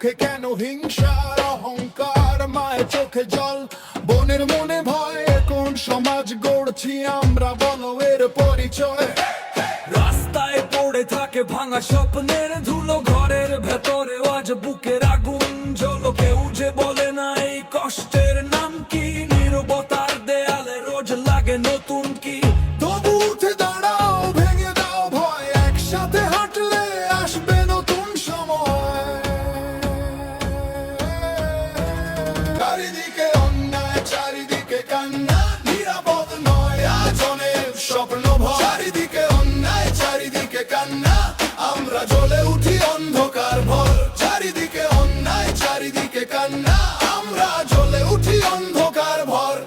মুখে কেন হিংসার অহংকার, মায়ের চোখে জল, বোনের মনে ভয়। কোন সমাজ গড়ছি আমরা, বলো এর পরিচয়? রাস্তায় পড়ে থাকে ভাঙা স্বপ্নের ধুলো, ঘরের ভেতরে আজ বুকের আগুন জ্বলো। কেউ যে বলে না এই কষ্টের নাম কি, নীরবতার দেয়ালে রোজ লাগে নতুন কি। তবু উঠে দাঁড়াও, ভেঙে দাও ভয়, একসাথে হাঁটলে আসবে নতুন সময়। চারিদিকে অন্যায়, চারিদিকে কান্না, নিরাপদ নয় আজ অনেক স্বপ্ন ভয়। চারিদিকে অন্যায়, চারিদিকে কান্না, আমরা জ্বলে উঠি অন্ধকার ভর। চারিদিকে অন্যায়, চারিদিকে কান্না, আমরা জ্বলে উঠি অন্ধকার ভর।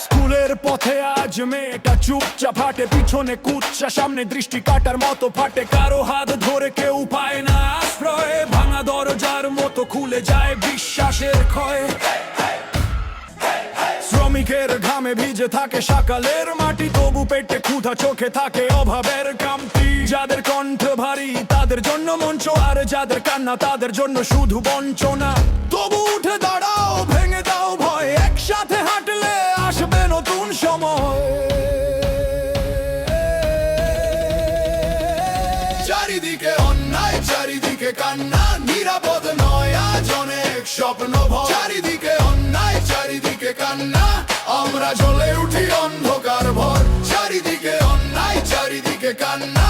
স্কুলের পথে আজ মেয়েটা চুপচাপ হাঁটে, পিছনে কুচ্ছা, সামনে দৃষ্টি কাটার মতো ফাটে। কারো হাত ধরে কেউ পায় না আশ্রয়, ভাঙা দরজার মতো খুলে যায় বিশ্বাসের ক্ষয়। শ্রমিকের ঘামে ভিজে থাকে সকালের মাটি, তবু পেটে ক্ষুধা, চোখে থাকে অভাবের কামতি। যাদের কণ্ঠ ভারী তাদের জন্য মঞ্চ, আর যাদের কান্না তাদের জন্য শুধু বঞ্চনা। তবু উঠে দাঁড়াও, ভেঙে দাও ভয়, একসাথে হাঁটলে আসবে নতুন সময়। চারিদিকে অন্যায়, চারিদিকে কান্না, নিরাপদ নয় আজ অনেক স্বপ্ন ভয়। চারিদিকে অন্যায়, চারিদিকে কান্না, আমরা জ্বলে উঠি অন্ধকার ভর। চারিদিকে অন্যায়, চারিদিকে কান্না,